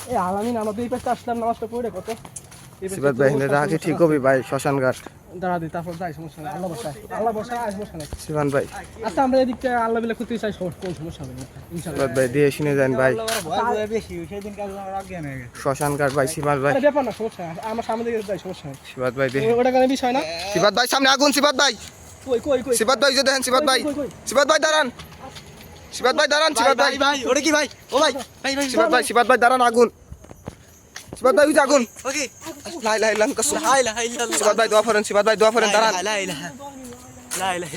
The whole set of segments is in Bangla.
এই আলামিন আমাদের এই পাশে আসলাম নামাজটা পড়ে কত সিবাত ভাই রাখি ঠিক হবে ভাই শ্মশান ঘাট দাঁড়া দিই তারপর যাই সমস্যা নেই আল্লাহ বসা আজ সমস্যা নেই সিবান ভাই আচ্ছা আমরা এদিকটা আল্লাহ বিলে করতে চাই কোন সমস্যা হবে না ইনশাআল্লাহ সিবাত ভাই দিয়ে শুনে যান ভাই বেশি সেদিন কাজ রাখবেন শ্মশান ঘাট ভাই সিবাত ভাই ব্যাপার না সমস্যা আমার সামনে দিকে যাই সমস্যা নেই সিবাত ভাই দিয়ে ওটা কোনো বিষয় না সিবাত ভাই সামনে আগুন সিবাত ভাই কই কই কই সিবাত ভাই যে দেখেন সিবাত ভাই সিবাত ভাই দাঁড়ান সিবাত ভাই দাঁড়ান সিবাত ভাই ভাই ওটা কি ভাই ও ভাই ভাই ভাই সিবাত ভাই দাঁড়ান আগুন সিবাত ভাই উঠে আগুন ওকে লা ইলাহা ইল্লাল্লাহ লা ইলাহা ইল্লাল্লাহ সিবাত ভাই দোয়া করেন সিবাত ভাই দোয়া করেন দাঁড়ান লা ইলাহা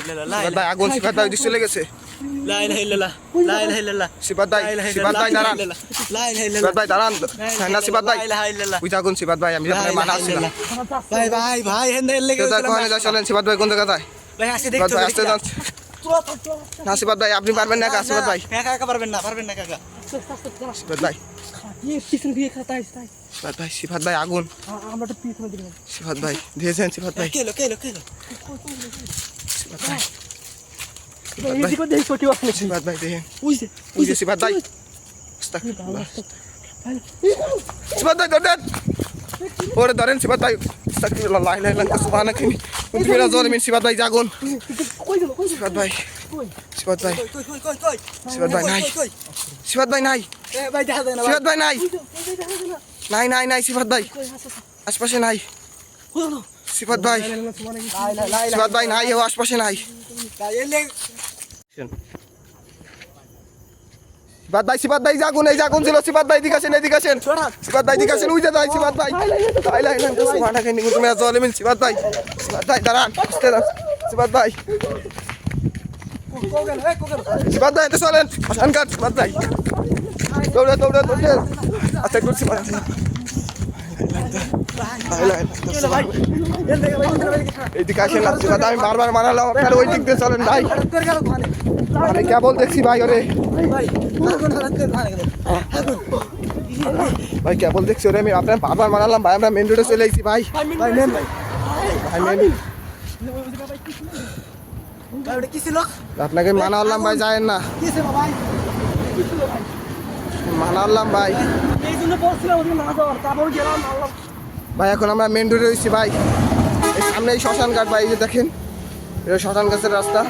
ইল্লাল্লাহ সিবাত ভাই আগুন সিবাত ভাই দিতে চলে গেছে লা ইলাহা ইল্লাল্লাহ লা ইলাহা ইল্লাল্লাহ সিবাত ভাই দাঁড়ান লা ইলাহা ইল্লাল্লাহ সিবাত ভাই দাঁড়ান না সিবাত ভাই লা ইলাহা ইল্লাল্লাহ উঠে আগুন সিবাত ভাই আমি আপনার মানা আসছি না ভাই ভাই ভাই হেন্দে লেগে কেউ কোনে যা চলেন সিবাত ভাই কোন জায়গা যায় ভাই আসে সিবাত দেখতে ভাই আসতে যান না সিবাত ভাই আপনি পারবেন না কাজ সিবাত ভাই একা একা পারবেন না কাকা সিবাত ভাই ये पिछन भी खाता है সিবাত ভাই আগুন আমরা তো পিছনে দিলাম সিবাত ভাই দিয়েছেন সিবাত ভাই কেলো সিবাত ভাই এই দিকে দেখি ছোটি আছে সিবাত ভাই দেখেন বুঝছে বুঝে সিবাত ভাই আস্তাগফিরুল্লাহ সিবাত ভাই ধরেন ওরে ধরেন সিবাত ভাই আস্তাগফিরুল্লাহ লা ইলাহা ইল্লাল্লাহ সুবহানাকা তুমি না জোরে মিন সিবাত ভাই জাগুন কই গেল সিবাত ভাই সিবাত ভাই কই সিবাত ভাই নাই সিবাত ভাই নাই এ ভাই দেখা দেন সিবাত ভাই নাই নাই সিবাত ভাই আশপাশে নাই সিবাত ভাই সিবাত ভাই নাই ও আশপাশে নাই সিবাত ভাই জাগুন এই জাগুন ছিল সিবাত ভাই এদিকে আসেন সিবাত ভাই এদিকে আসেন উইজা যায় সিবাত ভাই লা ইলাহা ইল্লাল্লাহ সুবহানাকা ইন্নী কুনতু মিনাজ জালিমিন সিবাত ভাই দাঁড়ান সিবাত ভাই সিবাত ভাই এতে চলেন শ্মশান ঘাট সিবাত ভাই দৌড়ে আচ্ছা করছি এইদিকে আসেন না সিবাত আমি বারবার মানালাম আপনার ওই দিক দিয়ে চলেন ভাই আমি কেবল দেখছি ভাই ওরে ভাই কেবল দেখছি ওরে আমি আপনার বারবার মানালাম ভাই আমরা মেন রোডে চলে এসেছি ভাই আপনাকে মানালাম ভাই যায়েন না মানালাম ভাই ভাই এখন আমরা মেন রোডে রয়েছি ভাই সামনে এই শ্মশান ঘাট ভাই এই যে দেখেন এটা শ্মশান ঘাটের রাস্তা